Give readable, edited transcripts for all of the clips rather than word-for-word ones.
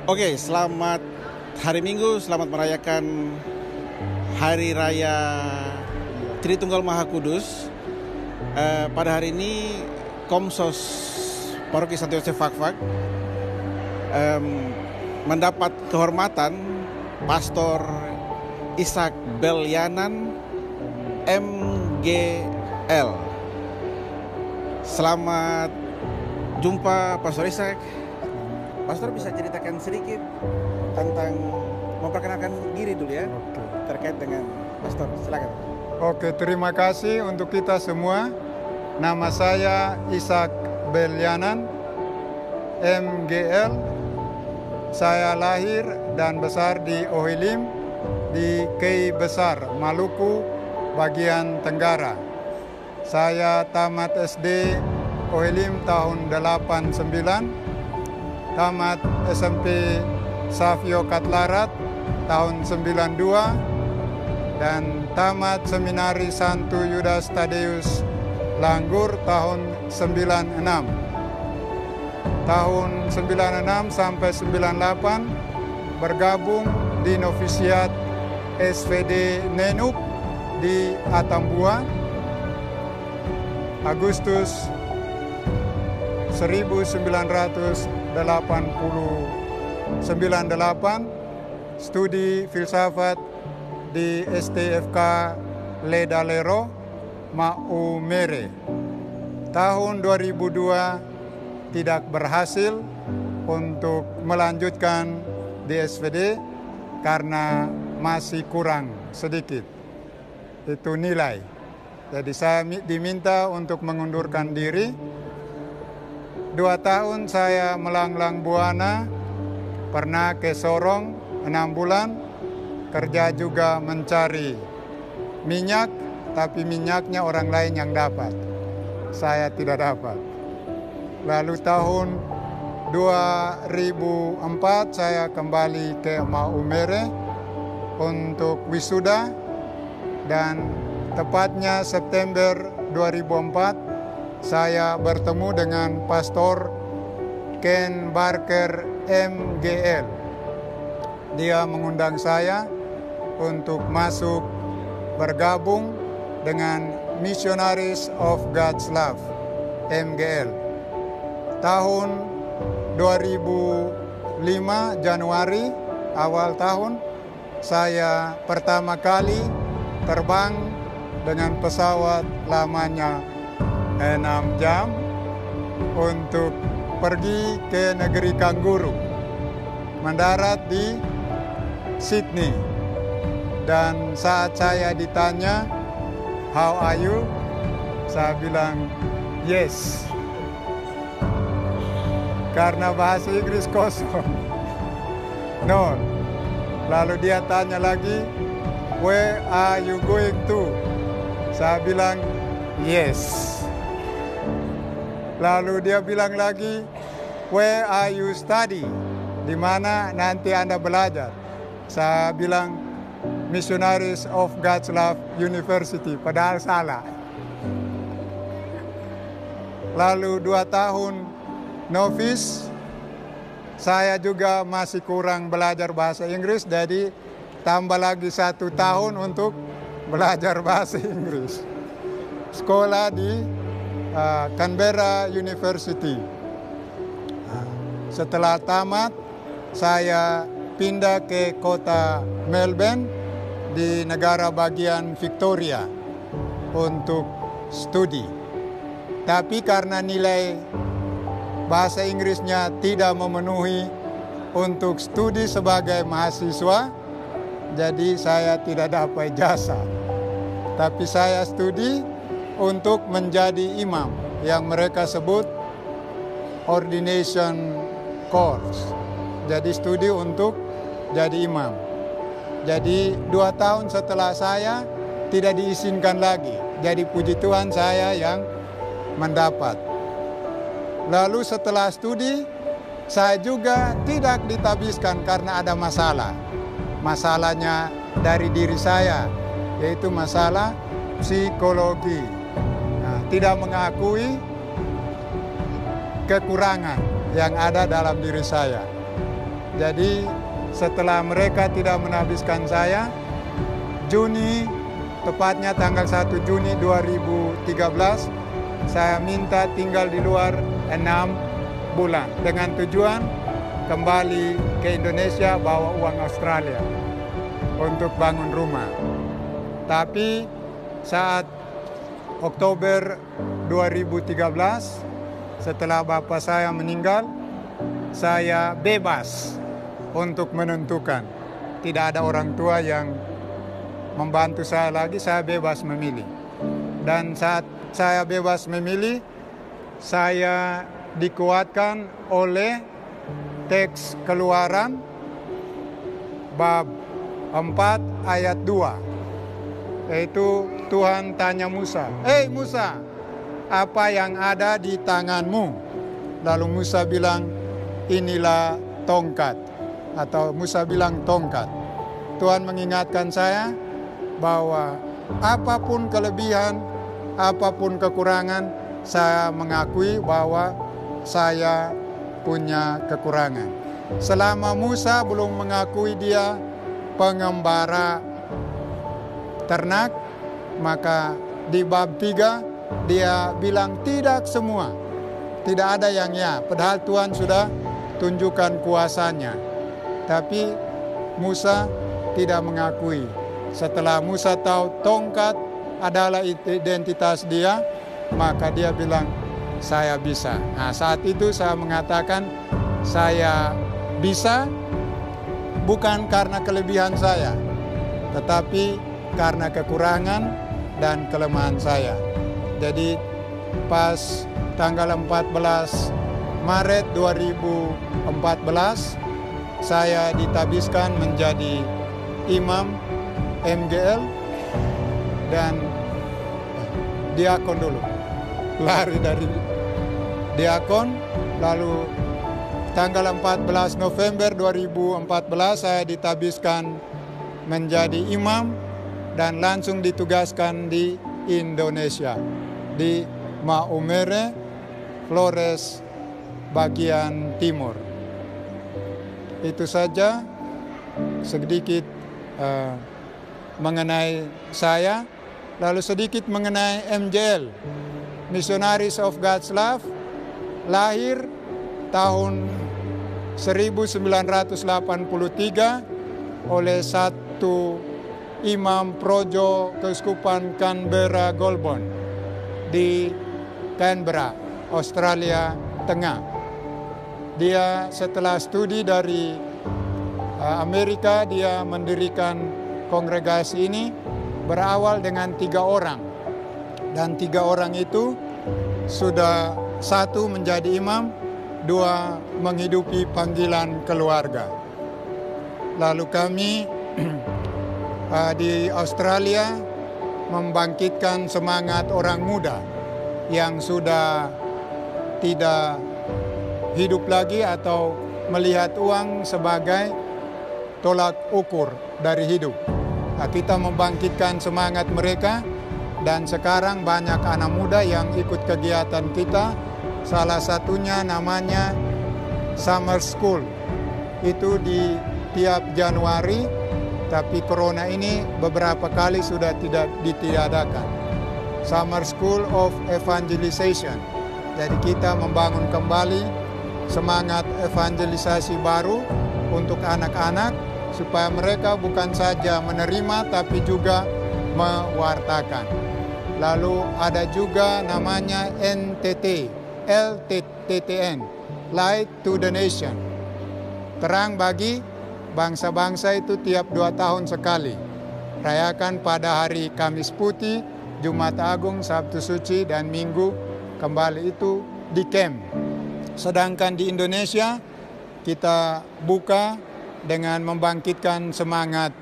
Oke, selamat hari Minggu, selamat merayakan Hari Raya Tritunggal Maha Kudus. Pada hari ini Komsos Paroki Santo Yosef Fakfak mendapat kehormatan Pastor Ishak Belyanan MGL. Selamat jumpa Pastor Ishak. Pastor bisa ceritakan sedikit tentang memperkenalkan diri dulu ya. Oke. Terkait dengan Pastor, silakan. Oke, terima kasih untuk kita semua. Nama saya Ishak Belyanan MGL. Saya lahir dan besar di Ohilim di Kei Besar, Maluku, bagian Tenggara. Saya tamat SD Ohilim tahun 89. Tamat SMP Savio Katlarat tahun 92 dan tamat Seminari Santo Yudas Tadeus Langgur tahun 96. Tahun 96 sampai 98 bergabung di novisiat SVD Nenuk di Atambua. Agustus 1998 studi filsafat di STFK Ledalero, Maumere. Tahun 2002 tidak berhasil untuk melanjutkan di SVD karena masih kurang sedikit itu nilai. Jadi saya diminta untuk mengundurkan diri. 2 tahun saya melanglang buana, pernah ke Sorong 6 bulan, kerja juga mencari minyak, tapi minyaknya orang lain yang dapat. Saya tidak dapat. Lalu tahun 2004 saya kembali ke Maumere untuk wisuda, dan tepatnya September 2004 saya bertemu dengan Pastor Ken Barker MGL. Dia mengundang saya untuk masuk bergabung dengan Missionaries of God's Love MGL. Tahun 2005 Januari awal tahun saya pertama kali terbang dengan pesawat lamanya 6 jam untuk pergi ke negeri kanguru, mendarat di Sydney. Dan saat saya ditanya, "How are you?" saya bilang, "Yes." Karena bahasa Inggris kosong. No. Lalu dia tanya lagi, "Where are you going to?" Saya bilang, "Yes." Lalu dia bilang lagi, "Where are you study?" Di mana nanti Anda belajar? Saya bilang, Missionaries of God's Love University, padahal salah. Lalu 2 tahun novice, saya juga masih kurang belajar bahasa Inggris, jadi tambah lagi 1 tahun untuk belajar bahasa Inggris. Sekolah di Canberra University. Setelah tamat, saya pindah ke kota Melbourne di negara bagian Victoria untuk studi. Tapi karena nilai bahasa Inggrisnya tidak memenuhi untuk studi sebagai mahasiswa, jadi saya tidak dapat ijazah. Tapi saya studi untuk menjadi imam yang mereka sebut ordination course. Jadi studi untuk jadi imam. Jadi 2 tahun setelah saya tidak diizinkan lagi. Jadi puji Tuhan saya yang mendapat. Lalu setelah studi saya juga tidak ditabiskan karena ada masalah. Masalahnya dari diri saya, yaitu masalah psikologi. Tidak mengakui kekurangan yang ada dalam diri saya. Jadi setelah mereka tidak menhabiskan saya, Juni, tepatnya tanggal 1 Juni 2013, saya minta tinggal di luar 6 bulan dengan tujuan kembali ke Indonesia bawa uang Australia untuk bangun rumah. Tapi saat Oktober 2013, setelah bapak saya meninggal, saya bebas untuk menentukan. Tidak ada orang tua yang membantu saya lagi, saya bebas memilih. Dan saat saya bebas memilih, saya dikuatkan oleh teks Keluaran bab 4 ayat 2, yaitu Tuhan tanya Musa, "Hei Musa, apa yang ada di tanganmu?" Lalu Musa bilang, "Inilah tongkat." Atau Musa bilang tongkat. Tuhan mengingatkan saya bahwa apapun kelebihan, apapun kekurangan, saya mengakui bahwa saya punya kekurangan. Selama Musa belum mengakui dia pengembara ternak, maka di bab 3 dia bilang tidak semua. Tidak ada yang ya, padahal Tuhan sudah tunjukkan kuasanya. Tapi Musa tidak mengakui. Setelah Musa tahu tongkat adalah identitas dia, maka dia bilang, "Saya bisa." Nah, saat itu saya mengatakan, saya bisa bukan karena kelebihan saya, tetapi karena kekurangan dan kelemahan saya. Jadi pas tanggal 14 Maret 2014, saya ditabiskan menjadi imam MGL dan diakon dulu. Lari dari diakon, lalu tanggal 14 November 2014 saya ditabiskan menjadi imam dan langsung ditugaskan di Indonesia, di Maumere, Flores, bagian timur. Itu saja sedikit mengenai saya. Lalu sedikit mengenai MJL, Missionaries of God's Love, lahir tahun 1983 oleh satu imam projo Keuskupan Canberra Goulburn di Canberra, Australia Tengah. Dia setelah studi dari Amerika, dia mendirikan kongregasi ini, berawal dengan 3 orang. Dan 3 orang itu sudah, 1 menjadi imam, 2 menghidupi panggilan keluarga. Lalu kami di Australia membangkitkan semangat orang muda yang sudah tidak hidup lagi atau melihat uang sebagai tolak ukur dari hidup. Nah, kita membangkitkan semangat mereka dan sekarang banyak anak muda yang ikut kegiatan kita. Salah satunya namanya Summer School. Itu di tiap Januari, tapi corona ini beberapa kali sudah tidak ditiadakan. Summer School of Evangelization. Jadi kita membangun kembali semangat evangelisasi baru untuk anak-anak supaya mereka bukan saja menerima tapi juga mewartakan. Lalu ada juga namanya NTT, LTTN, Light to the Nation. Terang bagi bangsa-bangsa itu tiap 2 tahun sekali. Rayakan pada hari Kamis Putih, Jumat Agung, Sabtu Suci, dan Minggu kembali itu di camp. Sedangkan di Indonesia kita buka dengan membangkitkan semangat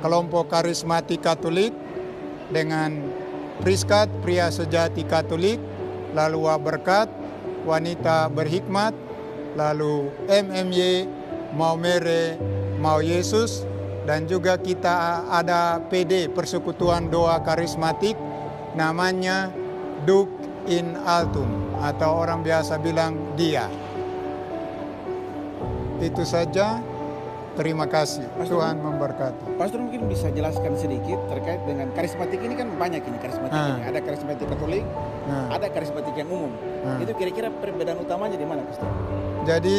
kelompok karismatik Katolik dengan Priskat, pria sejati Katolik, lalu Waberkat, wanita berhikmat, lalu MMY, Maumere, Mau Yesus, dan juga kita ada PD, Persekutuan Doa Karismatik, namanya Duc in Altum, atau orang biasa bilang DIA. Itu saja. Terima kasih. Pastor, Tuhan memberkati. Pastor mungkin bisa jelaskan sedikit terkait dengan karismatik ini, kan banyak ini karismatik ini. Ada karismatik Katolik, ada karismatik yang umum. Itu kira-kira perbedaan utamanya di mana, Pastor? Jadi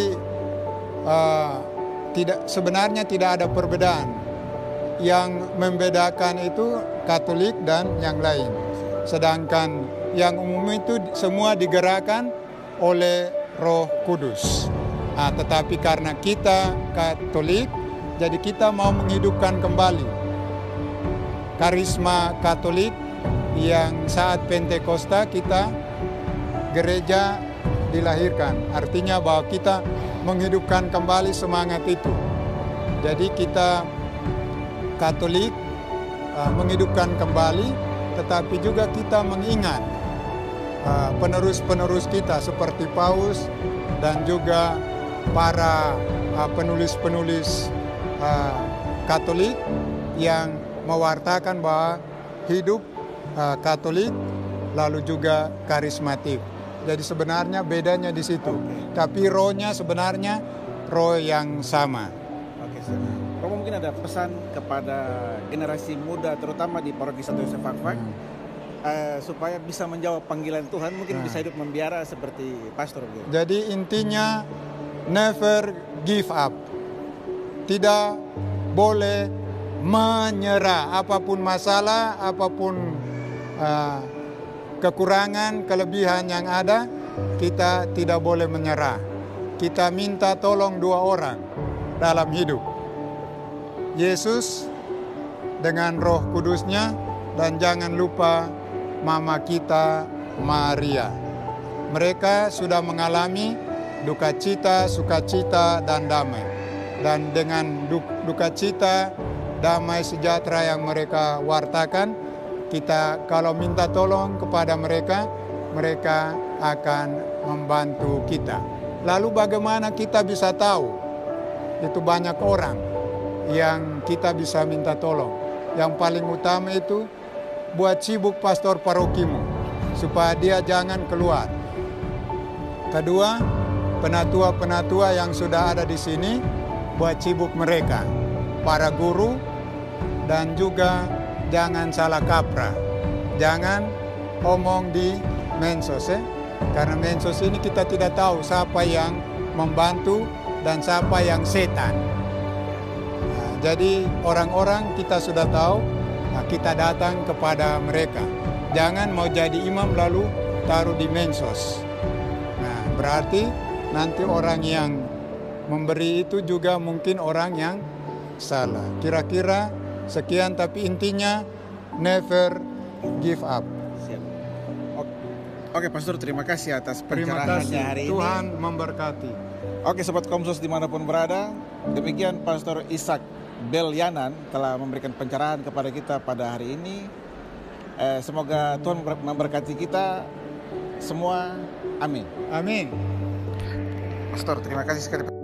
sebenarnya tidak ada perbedaan. Yang membedakan itu Katolik dan yang lain. Sedangkan yang umum itu semua digerakkan oleh Roh Kudus. Tetapi karena kita Katolik, jadi kita mau menghidupkan kembali karisma Katolik yang saat Pentakosta kita gereja dilahirkan. Artinya bahwa kita menghidupkan kembali semangat itu. Jadi kita Katolik menghidupkan kembali, tetapi juga kita mengingat penerus-penerus kita seperti Paulus dan juga para penulis-penulis Katolik yang mewartakan bahwa hidup Katolik lalu juga karismatik. Jadi sebenarnya bedanya di situ. Tapi rohnya sebenarnya roh yang sama. Oke, Romo mungkin ada pesan kepada generasi muda terutama di Paroki Santo Yosef Fakfak supaya bisa menjawab panggilan Tuhan, mungkin bisa hidup membiara seperti Pastor gitu. Jadi intinya never give up. Tidak boleh menyerah. Apapun masalah, apapun kekurangan, kelebihan yang ada, kita tidak boleh menyerah. Kita minta tolong dua orang dalam hidup. Yesus dengan Roh Kudusnya, dan jangan lupa mama kita Maria. Mereka sudah mengalami duka cita, sukacita, dan damai. Dan dengan duka cita, damai sejahtera yang mereka wartakan, kita kalau minta tolong kepada mereka, mereka akan membantu kita. Lalu bagaimana kita bisa tahu? Itu banyak orang yang kita bisa minta tolong. Yang paling utama itu, buat sibuk pastor parokimu, supaya dia jangan keluar. Kedua, penatua-penatua yang sudah ada di sini, buat sibuk mereka. Para guru, dan juga jangan salah kaprah. Jangan omong di mensos. Karena mensos ini kita tidak tahu siapa yang membantu dan siapa yang setan. Jadi orang-orang kita sudah tahu, kita datang kepada mereka. Jangan mau jadi imam lalu taruh di mensos. Berarti nanti orang yang memberi itu juga mungkin orang yang salah. Kira-kira sekian, tapi intinya never give up. Siap. Oke, Pastor, terima kasih atas Terima pencerahannya kasih. hari ini. Tuhan memberkati. Oke, Sobat Komsos dimanapun berada, demikian Pastor Ishak Belyanan telah memberikan pencerahan kepada kita pada hari ini. Semoga Tuhan memberkati kita semua. Amin. Amin. Pastor, terima kasih sekali.